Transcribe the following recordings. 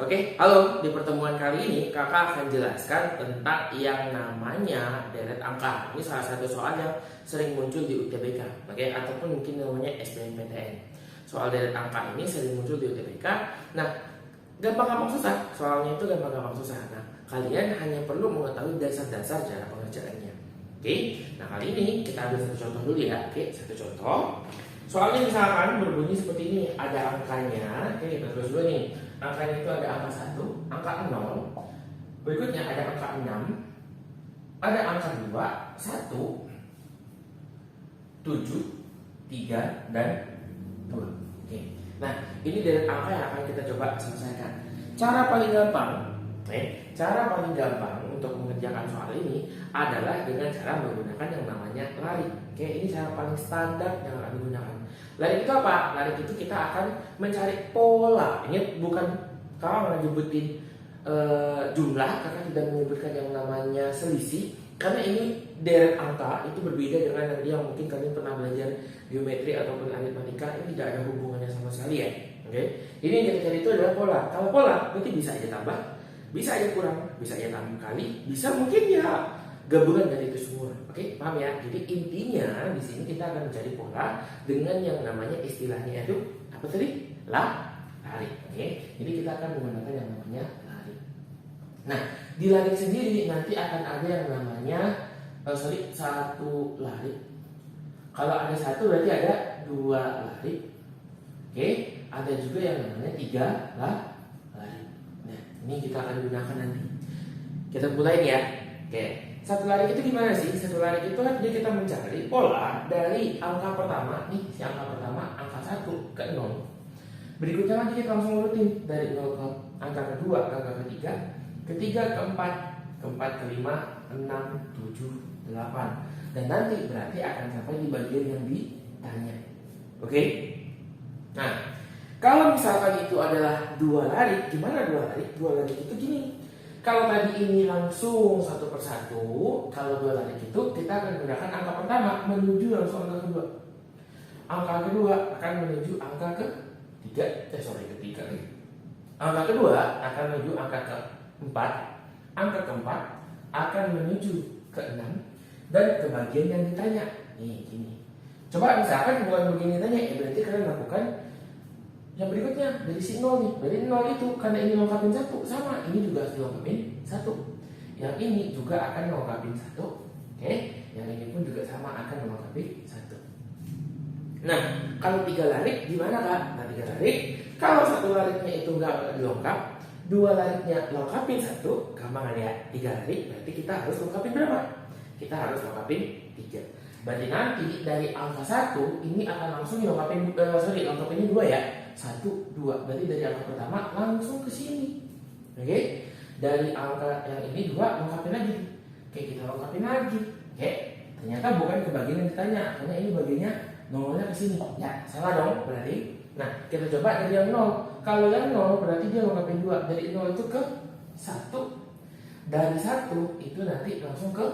Oke, halo. Di pertemuan kali ini kakak akan jelaskan tentang yang namanya deret angka. Ini salah satu soal yang sering muncul di UTBK, oke, ataupun mungkin namanya SBMPTN. Soal deret angka ini sering muncul di UTBK. Nah, gampang-gampang susah. Soalnya itu gampang-gampang susah. Nah, kalian hanya perlu mengetahui dasar-dasar cara pengerjaannya. Oke, nah kali ini kita ambil satu contoh dulu ya. Oke, satu contoh. Soalnya misalkan berbunyi seperti ini, ada angkanya. Oke, kita terus dulu nih. Angkanya itu ada angka 1, angka 0. Berikutnya ada angka 6, ada angka 2, 1, 7, 3, dan 2. Oke. Nah, ini deret angka yang akan kita coba selesaikan. Cara paling gampang untuk mengerjakan soal ini adalah dengan cara menggunakan yang namanya lari. Oke, ini cara paling standar yang akan digunakan. Lari itu apa? Lari itu kita akan mencari pola. Ingat, bukan kalau nyebutin jumlah, karena tidak menyebutkan yang namanya selisih. Karena ini deret angka itu berbeda dengan yang mungkin kalian pernah belajar geometri ataupun aritmatika. Ini tidak ada hubungannya sama sekali ya. Oke, ini yang kita cari itu adalah pola. Kalau pola berarti bisa aja tambah, bisa aja kurang, bisa aja tambah kali, bisa mungkin ya gabungan dari itu semua. Oke, paham ya? Jadi intinya di sini kita akan mencari pola dengan yang namanya istilahnya itu apa tadi? Lari. Oke, jadi kita akan menggunakan yang namanya lari. Nah, di lari sendiri nanti akan ada yang namanya satu lari. Kalau ada satu berarti ada dua lari. Oke, ada juga yang namanya tiga lari. Nah, ini kita akan gunakan nanti. Kita mulai ya. Oke, satu lari itu gimana sih? Satu lari itu kan dia kita mencari pola dari angka pertama. Nih, si angka pertama, angka 1 ke 0. Berikutnya nanti kita langsung urutin dari 0 ke angka kedua, angka ketiga, ketiga ke 4, keempat ke 5, 6, 7, 8. Dan nanti berarti akan sampai di bagian yang ditanya. Oke? Nah, kalau misalkan itu adalah dua lari, gimana dua lari? Dua lari itu gini. Kalau tadi ini langsung satu persatu, kalau dua lari itu kita akan menggunakan angka pertama menuju langsung angka kedua. Angka kedua akan menuju angka ketiga. Angka kedua akan menuju angka keempat. Angka keempat akan menuju ke 6 dan ke bagian yang ditanya. Nih, gini. Coba misalkan bukan begini ditanya, ya berarti kalian lakukan yang berikutnya dari si 0 nih. Dari 0 itu karena ini lengkapin 1 sama, ini juga harus dilengkapin 1. Yang ini juga akan melengkapin 1. Oke, yang ini pun juga sama akan melengkapi 1. Nah, kalau 3 lari gimana Kak? Nah, 3 lari, kalau satu larinya itu nggak dilengkap, dua larinya lengkapin 1, gampang ya. 3 lari berarti kita harus lengkapin berapa? Kita harus lengkapin 3. Berarti nanti dari angka 1 ini akan langsung dilengkapin, lengkapinnya 2 ya. 1, 2. Berarti dari angka pertama langsung ke sini. Oke? Dari angka yang ini 2 lengkapin lagi. Oke, kita lengkapin lagi. Oke. Ternyata bukan ke bagian yang ditanya, karena ini bagiannya nolnya ke sini. Ya, salah dong berarti. Nah, kita coba dari yang 0. Kalau yang 0 berarti dia lengkapin 2. Dari 0 itu ke 1. Dari 1 itu nanti langsung ke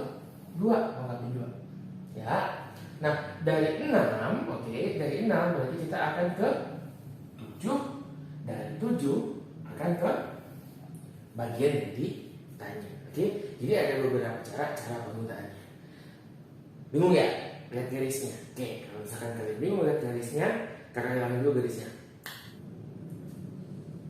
2, lengkapin 2. Ya. Nah, dari 6, oke, dari 6 berarti kita akan ke 7. Dari 7 akan ke bagian yang ditanya. Oke, jadi ada beberapa cara penggunaannya. Bingung ya? Lihat garisnya. Oke, kalau misalkan kalian bingung lihat garisnya, kakak hilangin dulu garisnya.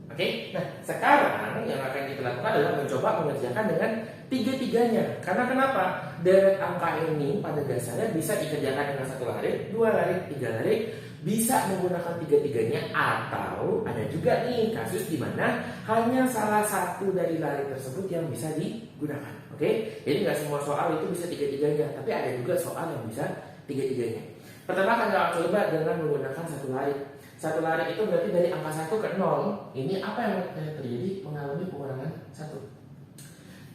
Oke, nah sekarang yang akan kita lakukan adalah mencoba mengerjakan dengan tiga-tiganya. Karena kenapa? Deret angka ini pada dasarnya bisa dikerjakan dengan 1 lari, 2 lari, 3 lari, bisa menggunakan tiga-tiganya, atau ada juga nih kasus di mana hanya salah satu dari lari tersebut yang bisa digunakan. Oke, jadi nggak semua soal itu bisa tiga-tiganya, tapi ada juga soal yang bisa tiga-tiganya. Pertama akan kita coba dengan menggunakan 1 lari. 1 lari itu berarti dari angka 1 ke 0. Ini apa yang terjadi? Mengalami pengurangan 1.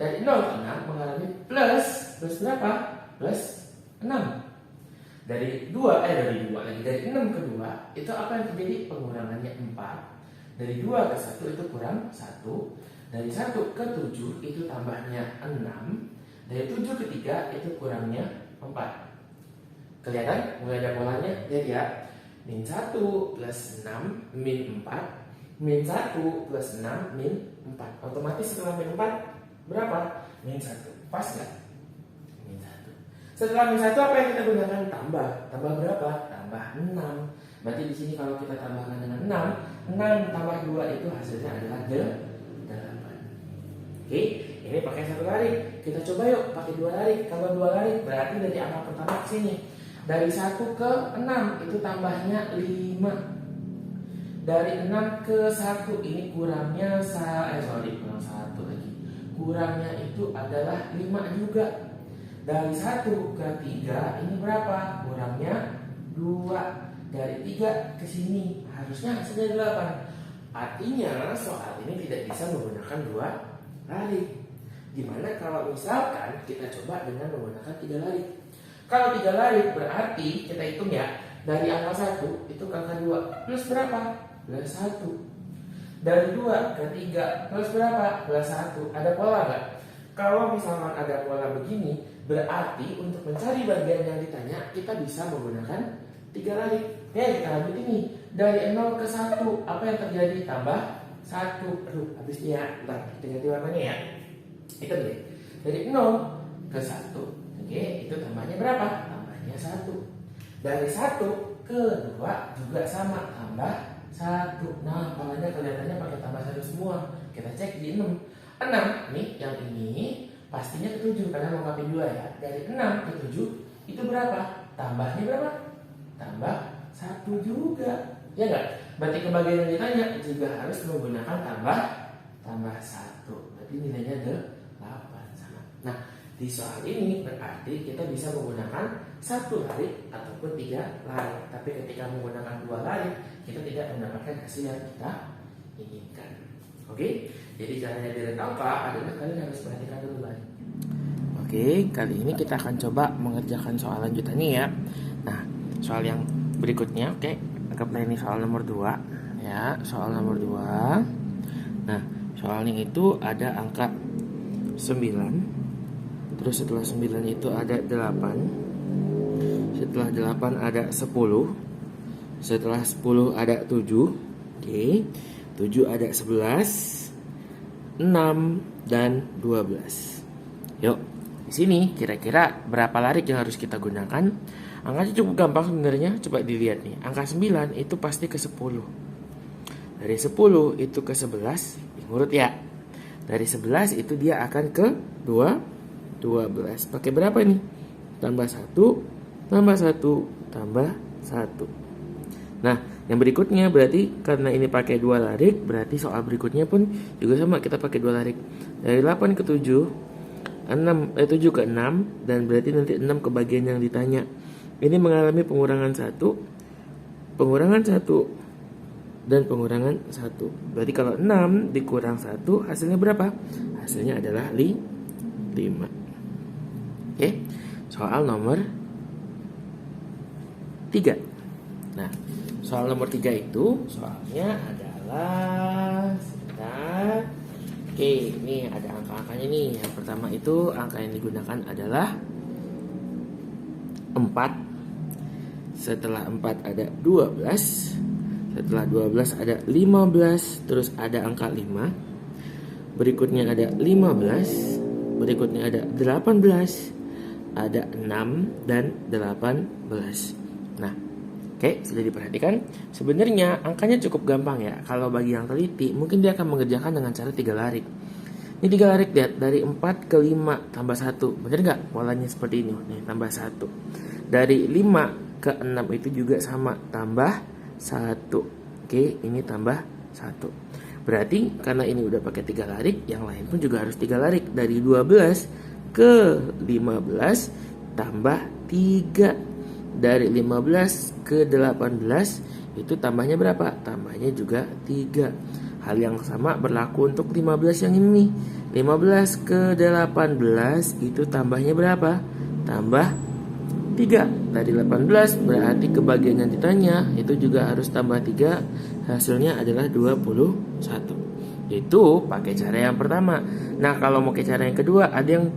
Dari 0 ke 6 mengalami plus berapa? Plus 6. Dari 6 ke 2 itu apa yang terjadi? Pengurangannya 4. Dari 2 ke 1 itu kurang 1. Dari 1 ke 7 itu tambahnya 6. Dari 7 ke 3 itu kurangnya 4. Kelihatan? Mulai ada polanya? Lihat ya. Min 1 plus 6 min 4 min 1 plus 6 min 4. Otomatis setelah min 4 berapa? Min 1. Pas nggak? Min 1. Setelah min 1 apa yang kita gunakan? Tambah. Tambah berapa? Tambah 6. Berarti di sini kalau kita tambahkan dengan 6 tambah 2 itu hasilnya adalah 8. Oke, ini pakai 1 larik. Kita coba yuk pakai 2 larik. Kalau 2 larik berarti dari angka pertama ke sini. Dari 1 ke 6 itu tambahnya 5. Dari 6 ke 1 ini kurangnya kurang 1 lagi. Kurangnya itu adalah 5 juga. Dari 1 ke 3 ini berapa? Kurangnya 2. Dari 3 ke sini harusnya hasilnya 8. Artinya soal ini tidak bisa menggunakan 2 larik. Gimana kalau misalkan kita coba dengan menggunakan 3 larik? Kalau 3 larik berarti kita hitung ya, dari angka 1 itu ke angka 2 plus berapa? Plus 1. Dari 2 ke 3 plus berapa? Plus 1. Ada pola nggak? Kalau misalkan ada pola begini, berarti untuk mencari bagian yang ditanya kita bisa menggunakan 3 larik. Oke, kita lanjut ini. Dari 0 ke 1 apa yang terjadi? Tambah 1. Aduh, habisnya. Bentar, kita ganti warnanya ya. Itu deh. Dari 0 ke 1. Oke, itu tambahnya berapa? Tambahnya 1. Dari 1 ke 2 juga sama, tambah 1. Nah, polanya kelihatannya pakai tambah 1 semua. Kita cek di 6. 6 nih, yang ini pastinya ke 7 karena lengkapin 2 ya. Dari 6 ke 7 itu berapa? Tambahnya berapa? Tambah 1 juga. Ya enggak? Berarti ke bagian yang ditanya juga harus menggunakan tambah 1. Berarti nilainya 8 sama. Nah, di soal ini berarti kita bisa menggunakan 1 larik ataupun 3 larik. Tapi ketika menggunakan 2 larik, kita tidak mendapatkan hasil yang kita inginkan. Oke? Jadi caranya direct angka adalah kalian harus perhatikan dulu larik. Oke, kali ini kita akan coba mengerjakan soal lanjutannya ya. Nah, soal yang berikutnya, oke, anggaplah ini soal nomor 2 ya, soal nomor 2. Nah, soalnya itu ada angka 9. Terus setelah 9 itu ada 8. Setelah 8 ada 10. Setelah 10 ada 7. Oke. 7 ada 11, 6 dan 12. Yuk, di sini kira-kira berapa larik yang harus kita gunakan? Angkanya cukup gampang sebenarnya, coba dilihat nih. Angka 9 itu pasti ke 10. Dari 10 itu ke 11, ngurut ya. Dari 11 itu dia akan ke 12. Pakai berapa nih? Tambah 1, tambah 1, tambah 1. Nah, yang berikutnya berarti karena ini pakai 2 larik, berarti soal berikutnya pun juga sama, kita pakai 2 larik. Dari 8 ke 7, 7 ke 6, dan berarti nanti 6 ke bagian yang ditanya. Ini mengalami pengurangan 1, dan pengurangan 1. Berarti kalau 6 dikurang 1, hasilnya berapa? Hasilnya adalah 5. Oke, soal nomor 3. Nah, soal nomor 3 itu soalnya adalah sebentar. Oke, ini ada angka-angkanya nih. Yang pertama itu angka yang digunakan adalah 4. Setelah 4 ada 12. Setelah 12 ada 15. Terus ada angka 5. Berikutnya ada 15. Berikutnya ada 18. Ada 6 dan 18. Nah, oke, sudah diperhatikan. Sebenarnya angkanya cukup gampang ya. Kalau bagi yang teliti, mungkin dia akan mengerjakan dengan cara 3 larik. Ini 3 larik, lihat. Dari 4 ke 5 tambah 1. Bener nggak? Polanya seperti ini. Nih, tambah 1. Dari 5 ke 6 itu juga sama. Tambah 1. Oke, ini tambah 1. Berarti karena ini udah pakai 3 larik, yang lain pun juga harus 3 larik. Dari 12 ke 15 tambah 3. Dari 15 ke 18 itu tambahnya berapa? Tambahnya juga 3. Hal yang sama berlaku untuk 15 yang ini. 15 ke 18 itu tambahnya berapa? Tambah 3. Dari 18 berarti ke bagian yang ditanya itu juga harus tambah 3. Hasilnya adalah 21. Itu pakai cara yang pertama. Nah, kalau mau pakai cara yang kedua, ada yang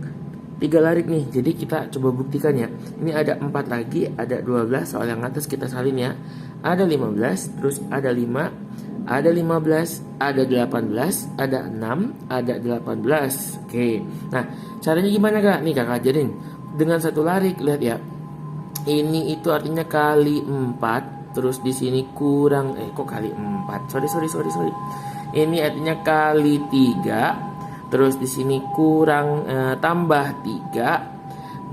3 larik nih. Jadi kita coba buktikan ya. Ini ada 4 lagi, ada 12. Soal yang atas kita salin ya. ada 15, terus ada 5, ada 15, ada 18, ada 6, ada 18. Oke. Nah, caranya gimana Kak? Nih Kakak ajarin. Dengan satu larik, lihat ya. Ini itu artinya kali 4, terus di sini kurang kok kali 4. Sorry. Ini artinya kali 3, terus di sini kurang tambah 3.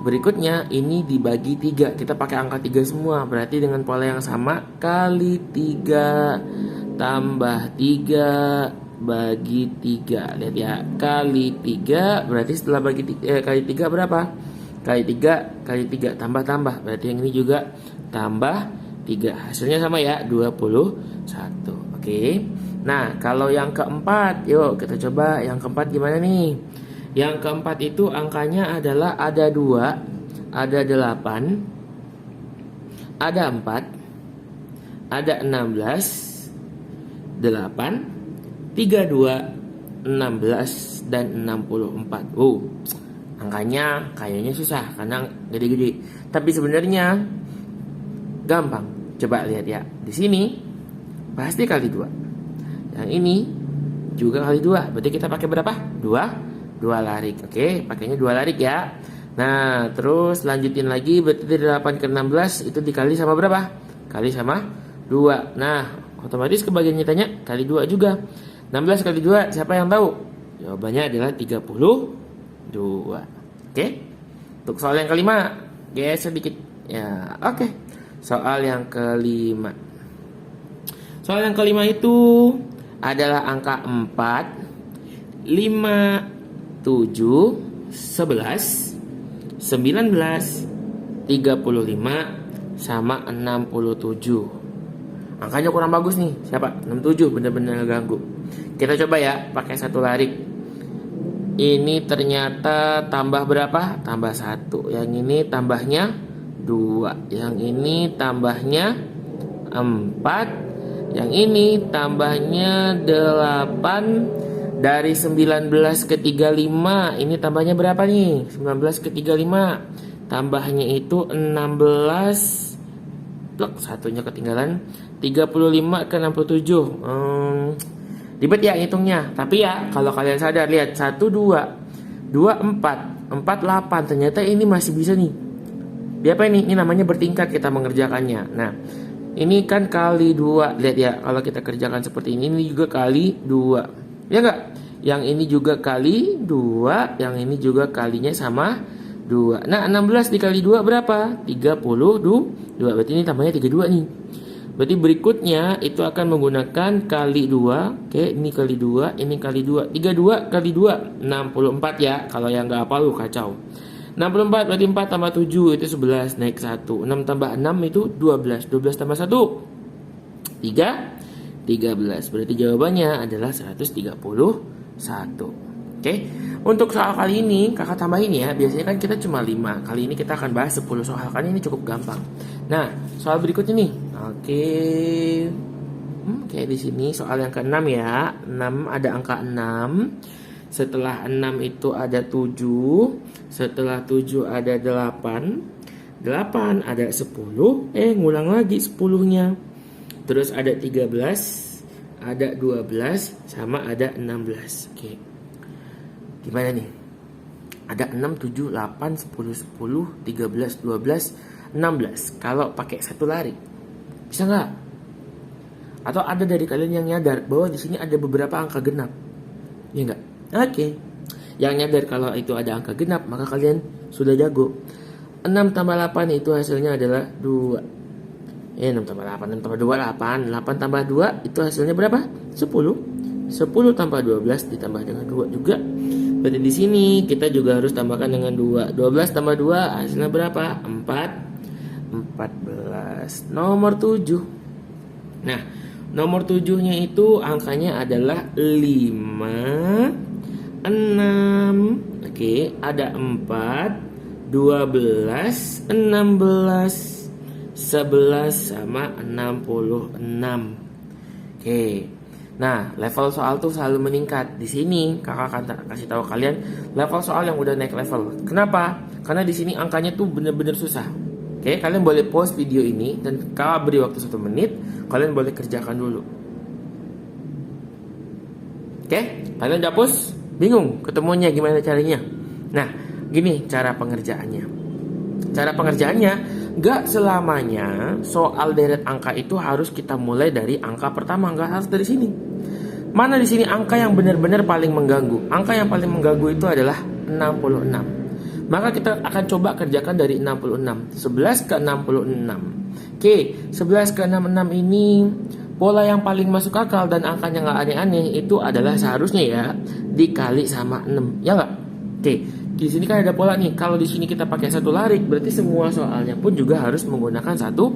Berikutnya ini dibagi 3. Kita pakai angka 3 semua. Berarti dengan pola yang sama, kali 3 tambah 3 bagi 3. Lihat ya, kali 3 berarti setelah bagi kali 3 berapa? Kali 3 tambah. Berarti yang ini juga tambah 3. Hasilnya sama ya, 21. Oke. Nah, kalau yang keempat, yuk kita coba yang keempat gimana nih? Yang keempat itu angkanya adalah ada 2, ada 8, ada 4, ada 16, 8, 32, 16, dan 64. Angkanya kayaknya susah karena gede-gede. Tapi sebenarnya gampang. Coba lihat ya. Di sini pasti kali 2. Yang ini juga kali 2. Berarti kita pakai berapa? 2 larik. Oke, pakainya 2 larik ya. Nah, terus lanjutin lagi. Berarti dari 8 ke 16 itu dikali sama berapa? Kali sama 2. Nah, otomatis kebagiannya tanya kali 2 juga. 16 kali 2 siapa yang tahu? Jawabannya adalah 32. Oke. Untuk soal yang kelima, geser sedikit. Ya, oke. Soal yang kelima. Soal yang kelima itu adalah angka 4, 5, 7, 11, 19, 35 sama 67. Angkanya kurang bagus nih. Siapa? 67, bener-bener ganggu. Kita coba ya, pakai satu larik. Ini ternyata tambah berapa? Tambah 1. Yang ini tambahnya 2. Yang ini tambahnya 4. Yang ini tambahnya 8. Dari 19 ke 35. Ini tambahnya berapa nih? 19 ke 35. Tambahnya itu 16. Plek, satunya ketinggalan. 35 ke 67. Ribet ya hitungnya. Tapi ya kalau kalian sadar, lihat 1, 2, 2, 4, 4, 8. Ternyata ini masih bisa nih. Dia apa ini? Ini namanya bertingkat kita mengerjakannya. Nah, ini kan kali 2. Lihat ya, kalau kita kerjakan seperti ini juga kali 2. Ya enggak? Yang ini juga kali 2. Yang ini juga kalinya sama 2. Nah, 16 dikali 2 berapa? 32. Berarti ini tambahnya 32 nih. Berarti berikutnya itu akan menggunakan kali 2. Oke, ini kali 2, ini kali 2. 32 kali 2, 64 ya. Kalau yang nggak hafal lu kacau. 64 berarti 4 tambah 7 itu 11, naik 1. 6 tambah 6 itu 12. 12 tambah 1, 13. Berarti jawabannya adalah 131. Oke. Untuk soal kali ini kakak tambahin ya. Biasanya kan kita cuma 5. Kali ini kita akan bahas 10 soal. Kali ini cukup gampang. Nah, soal berikutnya nih. Oke. Kayak di sini soal yang ke-6 ya. 6 ada angka 6. Setelah 6 itu ada 7. Setelah 7 ada 8. 8 ada 10. Ngulang lagi 10-nya. Terus ada 13. Ada 12 sama ada 16. Oke. Gimana nih? Ada 6, 7, 8, 10, 10, 13, 12, 16. Kalau pakai satu larik, bisa nggak? Atau ada dari kalian yang nyadar bahwa di sini ada beberapa angka genap? Ya nggak? Oke. Yang nyadar kalau itu ada angka genap, maka kalian sudah jago. 6 tambah 8 itu hasilnya adalah 2. 6 tambah 8, 6 tambah 2, 8. 8 tambah 2 itu hasilnya berapa? 10. 10 tambah 12 ditambah dengan 2 juga. Berarti di sini kita juga harus tambahkan dengan 2. 12 tambah 2 hasilnya berapa? 14. Nomor 7. Nah, nomor 7-nya itu angkanya adalah 5, 6. Oke, ada 4, 12, 16, 11 sama 66. Oke. Nah, level soal tuh selalu meningkat. Di sini kakak akan kasih tahu kalian level soal yang udah naik level. Kenapa? Karena di sini angkanya tuh bener-bener susah. Oke, kalian boleh pause video ini dan kalau beri waktu 1 menit, kalian boleh kerjakan dulu. Oke, kalian udah pause? Bingung ketemunya gimana caranya? Nah, gini cara pengerjaannya. Cara pengerjaannya, gak selamanya soal deret angka itu harus kita mulai dari angka pertama, gak harus dari sini. Mana di sini angka yang benar-benar paling mengganggu? Angka yang paling mengganggu itu adalah 66. Maka kita akan coba kerjakan dari 66. 11 ke 66. Oke, 11 ke 66 ini pola yang paling masuk akal dan angkanya nggak aneh-aneh itu adalah seharusnya ya dikali sama 6. Ya nggak? Oke, di sini kan ada pola nih. Kalau di sini kita pakai satu larik, berarti semua soalnya pun juga harus menggunakan satu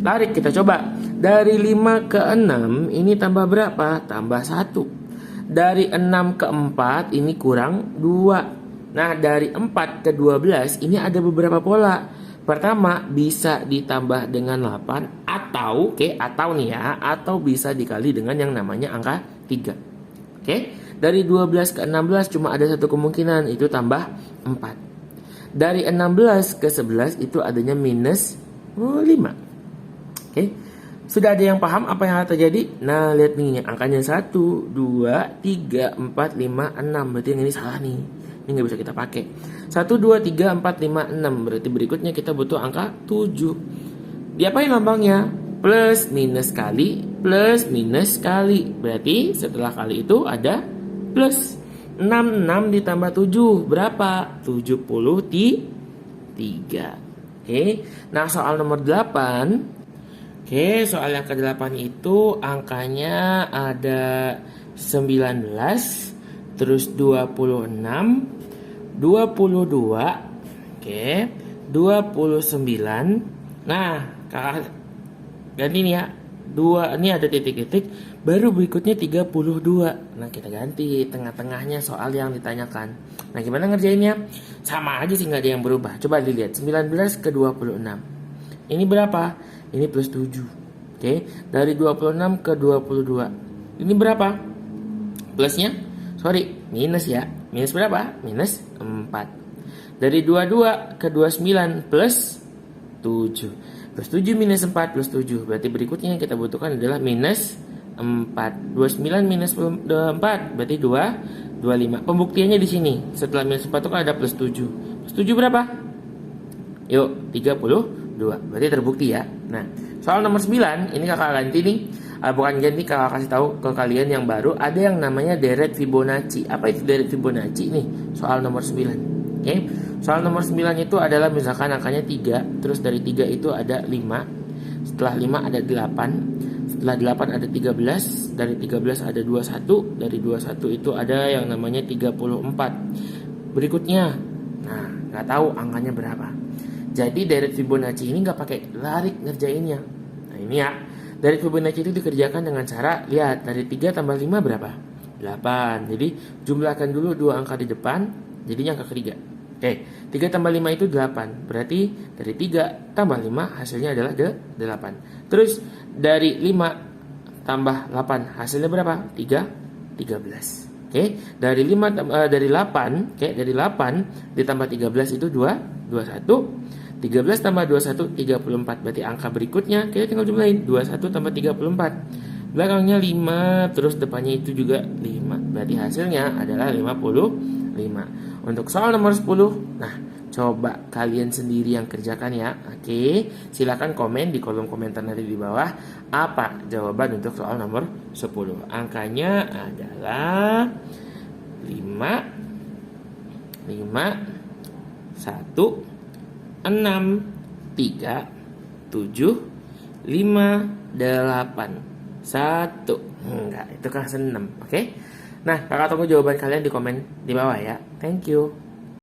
larik. Kita coba. Dari 5 ke 6 ini tambah berapa? Tambah 1. Dari 6 ke 4 ini kurang 2. Nah, dari 4 ke 12 ini ada beberapa pola. Pertama, bisa ditambah dengan 8 atau atau nih ya, atau bisa dikali dengan yang namanya angka 3. Oke? Dari 12 ke 16 cuma ada satu kemungkinan, itu tambah 4. Dari 16 ke 11 itu adanya minus 5. Oke? Sudah ada yang paham apa yang akan terjadi? Nah, lihat nih, angkanya 1, 2, 3, 4, 5, 6. Berarti yang ini salah nih. Ini nggak bisa kita pakai. 1, 2, 3, 4, 5, 6. Berarti berikutnya kita butuh angka 7. Diapain lambangnya? Plus minus kali, plus minus kali. Berarti setelah kali itu ada plus. 6 ditambah 7 berapa? 73. Oke. Nah, soal nomor 8. Oke, soal yang ke-8 itu angkanya ada 19, terus 26, 22, oke, 29. Nah, kakak ganti nih ya. 2 ini ada titik-titik, baru berikutnya 32. Nah, kita ganti tengah-tengahnya soal yang ditanyakan. Nah, gimana ngerjainnya? Sama aja sih, nggak ada yang berubah. Coba dilihat 19 ke 26. Ini berapa? Ini plus 7. Oke, dari 26 ke 22. Ini berapa? Plusnya? Sorry, minus ya. Minus berapa? Minus 4. Dari 22 ke 29 plus 7. Plus 7 minus 4 plus 7. Berarti berikutnya yang kita butuhkan adalah minus 4. 29 minus 4 berarti 25. Pembuktiannya di sini. Setelah minus 4 itu kan ada plus 7. Plus 7 berapa? Yuk, 32. Berarti terbukti ya. Nah, soal nomor 9 ini kakak ganti nih. Bukan ganti, kakak kasih tahu ke kalian yang baru. Ada yang namanya deret Fibonacci. Apa itu deret Fibonacci nih? Soal nomor 9. Oke. Soal nomor 9 itu adalah misalkan angkanya 3. Terus dari 3 itu ada 5. Setelah 5 ada 8. Setelah 8 ada 13. Dari 13 ada 21. Dari 21 itu ada yang namanya 34. Berikutnya, nah nggak tahu angkanya berapa. Jadi deret Fibonacci ini nggak pakai larik ngerjainnya. Nah ini ya, deret Fibonacci itu dikerjakan dengan cara lihat dari 3 tambah 5 berapa? 8. Jadi jumlahkan dulu 2 angka di depan, jadinya angka ketiga. Oke, 3 tambah 5 itu 8. Berarti dari 3 tambah 5 hasilnya adalah 8. Terus dari 5 tambah 8 hasilnya berapa? 13. Oke, dari 8, dari 8 ditambah 13 itu 21. 13 tambah 21 34. Berarti angka berikutnya kita tinggal jumlahin 21 tambah 34. Belakangnya 5, terus depannya itu juga 5. Berarti hasilnya adalah 55. Untuk soal nomor 10, nah coba kalian sendiri yang kerjakan ya. Oke, silakan komen di kolom komentar nanti di bawah apa jawaban untuk soal nomor 10. Angkanya adalah 5 1 6 3 7 5 8 1. Enggak, itu kelas 6. Oke. Nah, kakak tunggu jawaban kalian di komen di bawah ya. Thank you.